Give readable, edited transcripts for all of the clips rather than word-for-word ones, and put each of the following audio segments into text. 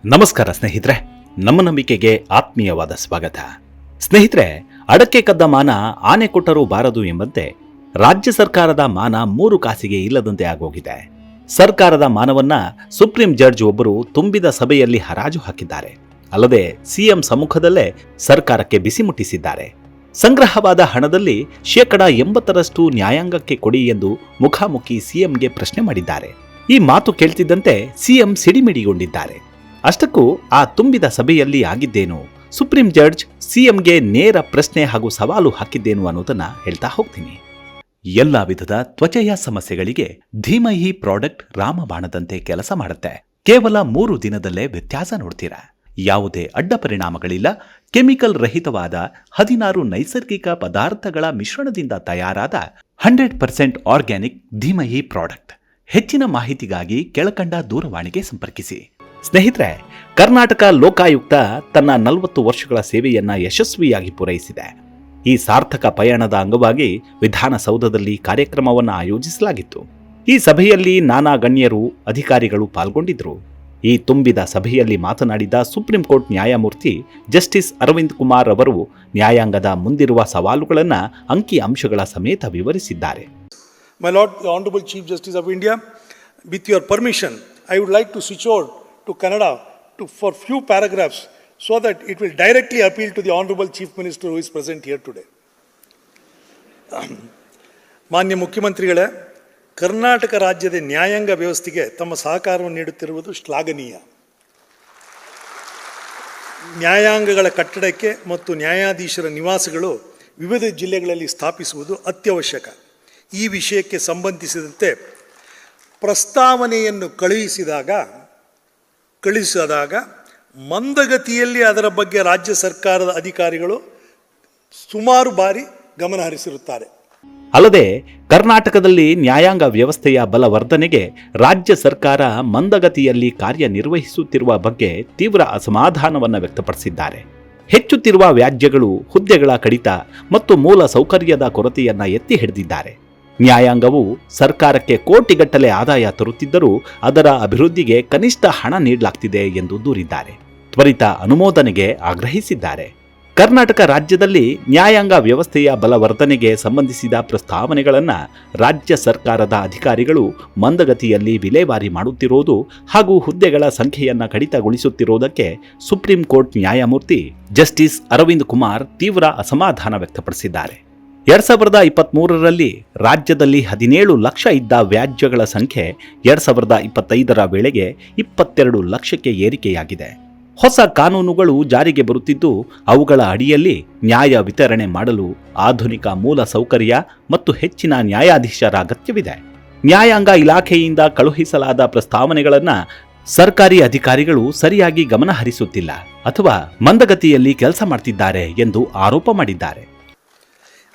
ನಮಸ್ಕಾರ ಸ್ನೇಹಿತರೆ, ನಮ್ಮ ನಂಬಿಕೆಗೆ ಆತ್ಮೀಯವಾದ ಸ್ವಾಗತ. ಸ್ನೇಹಿತರೆ, ಅಡಕೆ ಕದ್ದ ಮಾನ ಆನೆ ಕೊಟ್ಟರೂ ಬಾರದು ಎಂಬಂತೆ ರಾಜ್ಯ ಸರ್ಕಾರದ ಮಾನ 3 ಕಾಸಿಗೆ ಇಲ್ಲದಂತೆ ಆಗೋಗಿದೆ. ಸರ್ಕಾರದ ಮಾನವನ್ನ ಸುಪ್ರೀಂ ಜಡ್ಜ್ ಒಬ್ಬರು ತುಂಬಿದ ಸಭೆಯಲ್ಲಿ ಹರಾಜು ಹಾಕಿದ್ದಾರೆ. ಅಲ್ಲದೆ ಸಿಎಂ ಸಮ್ಮುಖದಲ್ಲೇ ಸರ್ಕಾರಕ್ಕೆ ಬಿಸಿ ಮುಟ್ಟಿಸಿದ್ದಾರೆ. ಸಂಗ್ರಹವಾದ ಹಣದಲ್ಲಿ 80% ನ್ಯಾಯಾಂಗಕ್ಕೆ ಕೊಡಿ ಎಂದು ಮುಖಾಮುಖಿ ಸಿಎಂಗೆ ಪ್ರಶ್ನೆ ಮಾಡಿದ್ದಾರೆ. ಈ ಮಾತು ಕೇಳ್ತಿದ್ದಂತೆ ಸಿಎಂ ಸಿಡಿಮಿಡಿಗೊಂಡಿದ್ದಾರೆ. ಅಷ್ಟಕ್ಕೂ ಆ ತುಂಬಿದ ಸಭೆಯಲ್ಲಿ ಆಗಿದ್ದೇನು, ಸುಪ್ರೀಂ ಜಡ್ಜ್ ಸಿಎಂಗೆ ನೇರ ಪ್ರಶ್ನೆ ಹಾಗೂ ಸವಾಲು ಹಾಕಿದ್ದೇನು ಅನ್ನೋದನ್ನ ಹೇಳ್ತಾ ಹೋಗ್ತೀನಿ. ಎಲ್ಲ ವಿಧದ ತ್ವಚೆಯ ಸಮಸ್ಯೆಗಳಿಗೆ ಧೀಮಹಿ ಪ್ರಾಡಕ್ಟ್ ರಾಮಬಾಣದಂತೆ ಕೆಲಸ ಮಾಡುತ್ತೆ. ಕೇವಲ 3 ದಿನದಲ್ಲೇ ವ್ಯತ್ಯಾಸ ನೋಡ್ತೀರಾ. ಯಾವುದೇ ಅಡ್ಡ ಪರಿಣಾಮಗಳಿಲ್ಲ. ಕೆಮಿಕಲ್ ರಹಿತವಾದ 16 ನೈಸರ್ಗಿಕ ಪದಾರ್ಥಗಳ ಮಿಶ್ರಣದಿಂದ ತಯಾರಾದ 100% ಆರ್ಗ್ಯಾನಿಕ್ ಧೀಮಹಿ ಪ್ರಾಡಕ್ಟ್. ಹೆಚ್ಚಿನ ಮಾಹಿತಿಗಾಗಿ ಕೆಳಕಂಡ ದೂರವಾಣಿಗೆ ಸಂಪರ್ಕಿಸಿ. ಸ್ನೇಹಿತರೆ, ಕರ್ನಾಟಕ ಲೋಕಾಯುಕ್ತ ತನ್ನ 40 ವರ್ಷಗಳ ಸೇವೆಯನ್ನ ಯಶಸ್ವಿಯಾಗಿ ಪೂರೈಸಿದೆ. ಈ ಸಾರ್ಥಕ ಪಯಣದ ಅಂಗವಾಗಿ ವಿಧಾನಸೌಧದಲ್ಲಿ ಕಾರ್ಯಕ್ರಮವನ್ನು ಆಯೋಜಿಸಲಾಗಿತ್ತು. ಈ ಸಭೆಯಲ್ಲಿ ನಾನಾ ಗಣ್ಯರು, ಅಧಿಕಾರಿಗಳು ಪಾಲ್ಗೊಂಡಿದ್ದರು. ಈ ತುಂಬಿದ ಸಭೆಯಲ್ಲಿ ಮಾತನಾಡಿದ ಸುಪ್ರೀಂ ಕೋರ್ಟ್ ನ್ಯಾಯಮೂರ್ತಿ ಜಸ್ಟಿಸ್ ಅರವಿಂದ್ ಕುಮಾರ್ ಅವರು ನ್ಯಾಯಾಂಗದ ಮುಂದಿರುವ ಸವಾಲುಗಳನ್ನು ಅಂಕಿ ಅಂಶಗಳ ಸಮೇತ ವಿವರಿಸಿದ್ದಾರೆ. My Lord, the Honorable Chief Justice of India, with your permission, I would like to switch over to Kannada for few paragraphs so that it will directly appeal to the Honorable Chief Minister who is present here today. ಮಾನ್ಯ ಮುಖ್ಯಮಂತ್ರಿಗಳೇ, ಕರ್ನಾಟಕ ರಾಜ್ಯದ ನ್ಯಾಯಾಂಗ ವ್ಯವಸ್ಥೆಗೆ ತಮ್ಮ ಸಹಕಾರವನ್ನು ನೀಡುತ್ತಿರುವುದು ಶ್ಲಾಘನೀಯ. ನ್ಯಾಯಾಂಗಗಳ ಕಟ್ಟಡಕ್ಕೆ ಮತ್ತು ನ್ಯಾಯಾಧೀಶರ ನಿವಾಸಗಳು ವಿವಿಧ ಜಿಲ್ಲೆಗಳಲ್ಲಿ ಸ್ಥಾಪಿಸುವುದು ಅತ್ಯವಶ್ಯಕ. ಈ ವಿಷಯಕ್ಕೆ ಸಂಬಂಧಿಸಿದಂತೆ ಪ್ರಸ್ತಾವನೆಯನ್ನು ಕಳುಹಿಸಿದಾಗ ಮಂದಗತಿಯಲ್ಲಿ ಅದರ ಬಗ್ಗೆ ರಾಜ್ಯ ಸರ್ಕಾರದ ಅಧಿಕಾರಿಗಳು ಸುಮಾರು ಬಾರಿ ಗಮನಹರಿಸಿರುತ್ತಾರೆ. ಅಲ್ಲದೆ ಕರ್ನಾಟಕದಲ್ಲಿ ನ್ಯಾಯಾಂಗ ವ್ಯವಸ್ಥೆಯ ಬಲವರ್ಧನೆಗೆ ರಾಜ್ಯ ಸರ್ಕಾರ ಮಂದಗತಿಯಲ್ಲಿ ಕಾರ್ಯನಿರ್ವಹಿಸುತ್ತಿರುವ ಬಗ್ಗೆ ತೀವ್ರ ಅಸಮಾಧಾನವನ್ನು ವ್ಯಕ್ತಪಡಿಸಿದ್ದಾರೆ. ಹೆಚ್ಚುತ್ತಿರುವ ವ್ಯಾಜ್ಯಗಳು, ಹುದ್ದೆಗಳ ಕಡಿತ ಮತ್ತು ಮೂಲ ಸೌಕರ್ಯದ ಕೊರತೆಯನ್ನ ಎತ್ತಿ ಹಿಡಿದಿದ್ದಾರೆ. ನ್ಯಾಯಾಂಗವು ಸರ್ಕಾರಕ್ಕೆ ಕೋಟಿಗಟ್ಟಲೆ ಆದಾಯ ತರುತ್ತಿದ್ದರೂ ಅದರ ಅಭಿವೃದ್ಧಿಗೆ ಕನಿಷ್ಠ ಹಣ ನೀಡಲಾಗ್ತಿದೆ ಎಂದು ದೂರಿದ್ದಾರೆ. ತ್ವರಿತ ಅನುಮೋದನೆಗೆ ಆಗ್ರಹಿಸಿದ್ದಾರೆ. ಕರ್ನಾಟಕ ರಾಜ್ಯದಲ್ಲಿ ನ್ಯಾಯಾಂಗ ವ್ಯವಸ್ಥೆಯ ಬಲವರ್ಧನೆಗೆ ಸಂಬಂಧಿಸಿದ ಪ್ರಸ್ತಾವನೆಗಳನ್ನು ರಾಜ್ಯ ಸರ್ಕಾರದ ಅಧಿಕಾರಿಗಳು ಮಂದಗತಿಯಲ್ಲಿ ವಿಲೇವಾರಿ ಮಾಡುತ್ತಿರುವುದು ಹಾಗೂ ಹುದ್ದೆಗಳ ಸಂಖ್ಯೆಯನ್ನು ಕಡಿತಗೊಳಿಸುತ್ತಿರುವುದಕ್ಕೆ ಸುಪ್ರೀಂ ಕೋರ್ಟ್ ನ್ಯಾಯಮೂರ್ತಿ ಜಸ್ಟಿಸ್ ಅರವಿಂದ್ ಕುಮಾರ್ ತೀವ್ರ ಅಸಮಾಧಾನ ವ್ಯಕ್ತಪಡಿಸಿದ್ದಾರೆ. 2023ರಲ್ಲಿ ರಾಜ್ಯದಲ್ಲಿ 17 ಲಕ್ಷ ಇದ್ದ ವ್ಯಾಜ್ಯಗಳ ಸಂಖ್ಯೆ 2025ರ ವೇಳೆಗೆ 22 ಲಕ್ಷಕ್ಕೆ ಏರಿಕೆಯಾಗಿದೆ. ಹೊಸ ಕಾನೂನುಗಳು ಜಾರಿಗೆ ಬರುತ್ತಿದ್ದು ಅವುಗಳ ಅಡಿಯಲ್ಲಿ ನ್ಯಾಯ ವಿತರಣೆ ಮಾಡಲು ಆಧುನಿಕ ಮೂಲ ಸೌಕರ್ಯ ಮತ್ತು ಹೆಚ್ಚಿನ ನ್ಯಾಯಾಧೀಶರ ಅಗತ್ಯವಿದೆ. ನ್ಯಾಯಾಂಗ ಇಲಾಖೆಯಿಂದ ಕಳುಹಿಸಲಾದ ಪ್ರಸ್ತಾವನೆಗಳನ್ನು ಸರ್ಕಾರಿ ಅಧಿಕಾರಿಗಳು ಸರಿಯಾಗಿ ಗಮನ ಹರಿಸುತ್ತಿಲ್ಲ ಅಥವಾ ಮಂದಗತಿಯಲ್ಲಿ ಕೆಲಸ ಮಾಡ್ತಿದ್ದಾರೆ ಎಂದು ಆರೋಪ ಮಾಡಿದ್ದಾರೆ.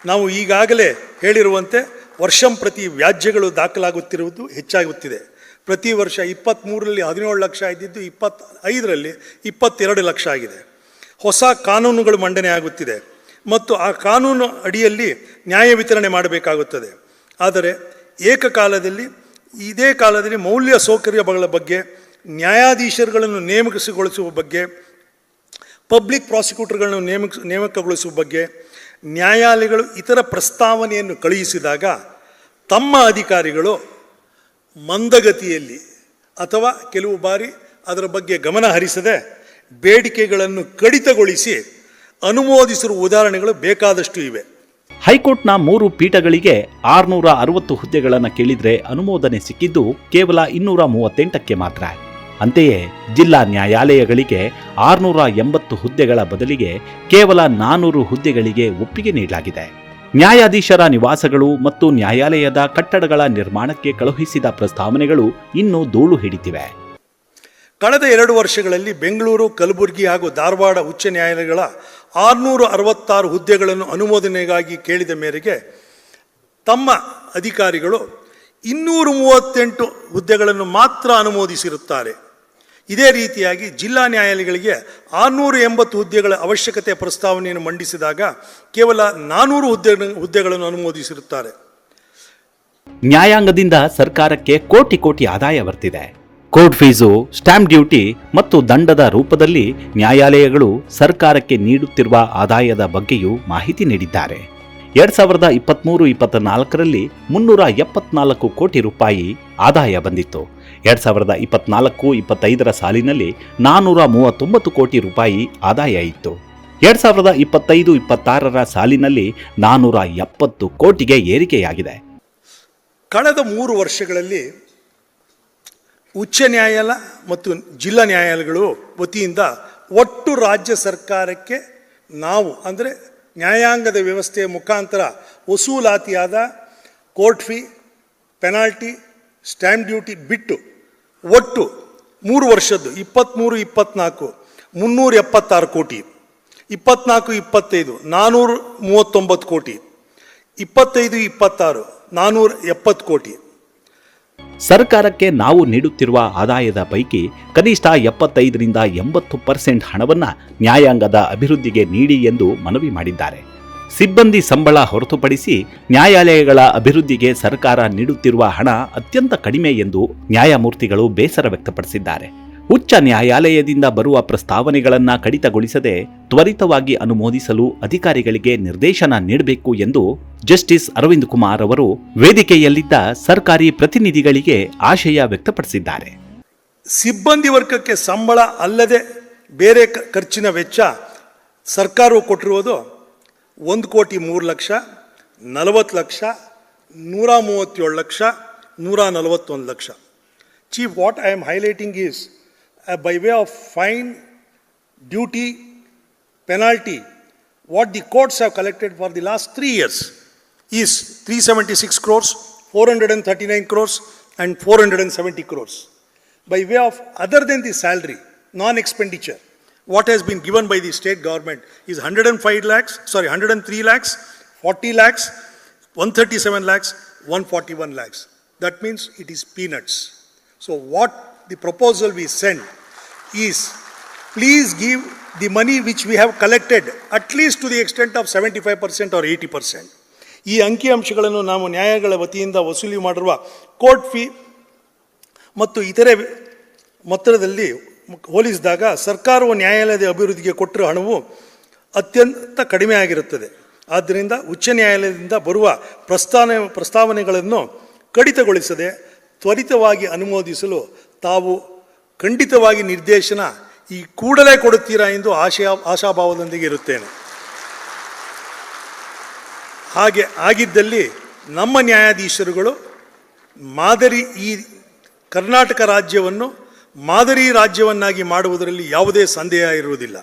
ನಾವು ಈಗಾಗಲೇ ಹೇಳಿರುವಂತೆ ವರ್ಷಂಪ್ರತಿ ವ್ಯಾಜ್ಯಗಳು ದಾಖಲಾಗುತ್ತಿರುವುದು ಹೆಚ್ಚಾಗುತ್ತಿದೆ. ಪ್ರತಿ ವರ್ಷ 23ರಲ್ಲಿ 17 ಲಕ್ಷ ಇದ್ದಿದ್ದು 25ರಲ್ಲಿ 22 ಲಕ್ಷ ಆಗಿದೆ. ಹೊಸ ಕಾನೂನುಗಳು ಮಂಡನೆ ಆಗುತ್ತಿದೆ ಮತ್ತು ಆ ಕಾನೂನು ಅಡಿಯಲ್ಲಿ ನ್ಯಾಯ ವಿತರಣೆ ಮಾಡಬೇಕಾಗುತ್ತದೆ. ಆದರೆ ಇದೇ ಕಾಲದಲ್ಲಿ ಮೌಲ್ಯ ಸೌಕರ್ಯಗಳ ಬಗ್ಗೆ, ನ್ಯಾಯಾಧೀಶರುಗಳನ್ನು ನೇಮಕಗೊಳಿಸುವ ಬಗ್ಗೆ, ಪಬ್ಲಿಕ್ ಪ್ರಾಸಿಕ್ಯೂಟರ್ಗಳನ್ನು ನೇಮಕಗೊಳಿಸುವ ಬಗ್ಗೆ ನ್ಯಾಯಾಲಯಗಳು ಇತರ ಪ್ರಸ್ತಾವನೆಯನ್ನು ಕಳುಹಿಸಿದಾಗ ತಮ್ಮ ಅಧಿಕಾರಿಗಳು ಮಂದಗತಿಯಲ್ಲಿ ಅಥವಾ ಕೆಲವು ಬಾರಿ ಅದರ ಬಗ್ಗೆ ಗಮನ ಹರಿಸದೆ ಬೇಡಿಕೆಗಳನ್ನು ಕಡಿತಗೊಳಿಸಿ ಅನುಮೋದಿಸಿರುವ ಉದಾಹರಣೆಗಳು ಬೇಕಾದಷ್ಟು ಇವೆ. ಹೈಕೋರ್ಟ್ನ 3 ಪೀಠಗಳಿಗೆ 660 ಹುದ್ದೆಗಳನ್ನು ಕೇಳಿದ್ರೆ ಅನುಮೋದನೆ ಸಿಕ್ಕಿದ್ದು ಕೇವಲ 238ಕ್ಕೆ ಮಾತ್ರ. ಅಂತೆಯೇ ಜಿಲ್ಲಾ ನ್ಯಾಯಾಲಯಗಳಿಗೆ 680 ಹುದ್ದೆಗಳ ಬದಲಿಗೆ ಕೇವಲ 400 ಹುದ್ದೆಗಳಿಗೆ ಒಪ್ಪಿಗೆ ನೀಡಲಾಗಿದೆ. ನ್ಯಾಯಾಧೀಶರ ನಿವಾಸಗಳು ಮತ್ತು ನ್ಯಾಯಾಲಯದ ಕಟ್ಟಡಗಳ ನಿರ್ಮಾಣಕ್ಕೆ ಕಳುಹಿಸಿದ ಪ್ರಸ್ತಾವನೆಗಳು ಇನ್ನೂ ಧೂಳು ಹಿಡಿತಿವೆ. ಕಳೆದ 2 ವರ್ಷಗಳಲ್ಲಿ ಬೆಂಗಳೂರು, ಕಲಬುರಗಿ ಹಾಗೂ ಧಾರವಾಡ ಉಚ್ಚ ನ್ಯಾಯಾಲಯಗಳ 666 ಹುದ್ದೆಗಳನ್ನು ಅನುಮೋದನೆಗಾಗಿ ಕೇಳಿದ ಮೇರೆಗೆ ತಮ್ಮ ಅಧಿಕಾರಿಗಳು 238 ಹುದ್ದೆಗಳನ್ನು ಮಾತ್ರ ಅನುಮೋದಿಸಿರುತ್ತಾರೆ. ಇದೇ ರೀತಿಯಾಗಿ ಜಿಲ್ಲಾ ನ್ಯಾಯಾಲಯಗಳಿಗೆ 680 ಹುದ್ದೆಗಳ ಅವಶ್ಯಕತೆ ಪ್ರಸ್ತಾವನೆಯನ್ನು ಮಂಡಿಸಿದಾಗ ಕೇವಲ 400 ಹುದ್ದೆಗಳನ್ನು ಅನುಮೋದಿಸಿರುತ್ತಾರೆ. ನ್ಯಾಯಾಂಗದಿಂದ ಸರ್ಕಾರಕ್ಕೆ ಕೋಟಿ ಆದಾಯ ಬರ್ತಿದೆ. ಕೋರ್ಟ್ ಫೀಸು, ಸ್ಟಾಂಪ್ ಡ್ಯೂಟಿ ಮತ್ತು ದಂಡದ ರೂಪದಲ್ಲಿ ನ್ಯಾಯಾಲಯಗಳು ಸರ್ಕಾರಕ್ಕೆ ನೀಡುತ್ತಿರುವ ಆದಾಯದ ಬಗ್ಗೆಯೂ ಮಾಹಿತಿ ನೀಡಿದ್ದಾರೆ. 2023-24ರಲ್ಲಿ 374 ಕೋಟಿ ರೂಪಾಯಿ ಆದಾಯ ಬಂದಿತ್ತು. 2024-25ರ ಸಾಲಿನಲ್ಲಿ 439 ಕೋಟಿ ರೂಪಾಯಿ ಆದಾಯ ಇತ್ತು. 2025-26ರ ಸಾಲಿನಲ್ಲಿ 470 ಕೋಟಿಗೆ ಏರಿಕೆಯಾಗಿದೆ. ಕಳೆದ 3 ವರ್ಷಗಳಲ್ಲಿ ಉಚ್ಚ ನ್ಯಾಯಾಲಯ ಮತ್ತು ಜಿಲ್ಲಾ ನ್ಯಾಯಾಲಯಗಳು ವತಿಯಿಂದ ಒಟ್ಟು ರಾಜ್ಯ ಸರ್ಕಾರಕ್ಕೆ ನಾವು ಅಂದರೆ ನ್ಯಾಯಾಂಗದ ವ್ಯವಸ್ಥೆಯ ಮುಖಾಂತರ ವಸೂಲಾತಿಯಾದ court fee, penalty, stamp duty ಬಿಟ್ಟು ಒಟ್ಟು 3 ವರ್ಷದ್ದು 23-24 376 ಕೋಟಿ, 24-25 439 ಕೋಟಿ, 25-26 470 ಕೋಟಿ. ಸರ್ಕಾರಕ್ಕೆ ನಾವು ನೀಡುತ್ತಿರುವ ಆದಾಯದ ಪೈಕಿ ಕನಿಷ್ಠ 75-80% ಹಣವನ್ನು ನ್ಯಾಯಾಂಗದ ಅಭಿವೃದ್ಧಿಗೆ ನೀಡಿ ಎಂದು ಮನವಿ ಮಾಡಿದ್ದಾರೆ. ಸಿಬ್ಬಂದಿ ಸಂಬಳ ಹೊರತುಪಡಿಸಿ ನ್ಯಾಯಾಲಯಗಳ ಅಭಿವೃದ್ಧಿಗೆ ಸರ್ಕಾರ ನೀಡುತ್ತಿರುವ ಹಣ ಅತ್ಯಂತ ಕಡಿಮೆ ಎಂದು ನ್ಯಾಯಮೂರ್ತಿಗಳು ಬೇಸರ ವ್ಯಕ್ತಪಡಿಸಿದ್ದಾರೆ. ಉಚ್ಚ ನ್ಯಾಯಾಲಯದಿಂದ ಬರುವ ಪ್ರಸ್ತಾವನೆಗಳನ್ನು ಕಡಿತಗೊಳಿಸದೆ ತ್ವರಿತವಾಗಿ ಅನುಮೋದಿಸಲು ಅಧಿಕಾರಿಗಳಿಗೆ ನಿರ್ದೇಶನ ನೀಡಬೇಕು ಎಂದು ಜಸ್ಟಿಸ್ ಅರವಿಂದ್ ಕುಮಾರ್ ಅವರು ವೇದಿಕೆಯಲ್ಲಿದ್ದ ಸರ್ಕಾರಿ ಪ್ರತಿನಿಧಿಗಳಿಗೆ ಆಶಯ ವ್ಯಕ್ತಪಡಿಸಿದ್ದಾರೆ. ಸಿಬ್ಬಂದಿ ವರ್ಗಕ್ಕೆ ಸಂಬಳ ಅಲ್ಲದೆ ಬೇರೆ ಖರ್ಚಿನ ವೆಚ್ಚ ಸರ್ಕಾರವು ಕೊಟ್ಟಿರುವುದು 1,03,00,000, 40,00,000, 137,00,000, 141,00,000. Chief, what I am highlighting is by way of fine, duty, penalty, what the courts have collected for the last 3 years is 376 crores, 439 crores and 470 crores. By way of other than the salary, non-expenditure, what has been given by the state government is 103 lakhs, 40 lakhs, 137 lakhs, 141 lakhs. That means it is peanuts. So what the proposal we send is, please give the money which we have collected at least to the extent of 75% or 80%. ಈ ಅಂಕಿಅಂಶಗಳನ್ನು ನಾವು ನ್ಯಾಯಾಲಯಗಳ ವತಿಯಿಂದ ವಸೂಲಿ ಮಾಡಿರುವ court fee ಮತ್ತು ಇತರೆ ಮೊತ್ತದಲ್ಲಿ ಹೋಲಿಸಿದಾಗ ಸರ್ಕಾರವು ನ್ಯಾಯಾಲಯದ ಅಭಿವೃದ್ಧಿಗೆ ಕೊಟ್ಟಿರುವ ಹಣವು ಅತ್ಯಂತ ಕಡಿಮೆ ಆಗಿರುತ್ತದೆ. ಆದ್ದರಿಂದ ಉಚ್ಚ ನ್ಯಾಯಾಲಯದಿಂದ ಬರುವ ಪ್ರಸ್ತಾವನೆಗಳನ್ನು ಕಡಿತಗೊಳಿಸದೆ ತ್ವರಿತವಾಗಿ ಅನುಮೋದಿಸಲು ತಾವು ಖಂಡಿತವಾಗಿ ನಿರ್ದೇಶನ ಈ ಕೂಡಲೇ ಕೊಡುತ್ತೀರಾ ಎಂದು ಆಶಾಭಾವದೊಂದಿಗೆ ಇರುತ್ತೇನೆ. ಹಾಗೆ ಆಗಿದ್ದಲ್ಲಿ ನಮ್ಮ ನ್ಯಾಯಾಧೀಶರುಗಳು ಈ ಕರ್ನಾಟಕ ರಾಜ್ಯವನ್ನು ಮಾದರಿ ರಾಜ್ಯವನ್ನಾಗಿ ಮಾಡುವುದರಲ್ಲಿ ಯಾವುದೇ ಸಂದೇಹ ಇರುವುದಿಲ್ಲ.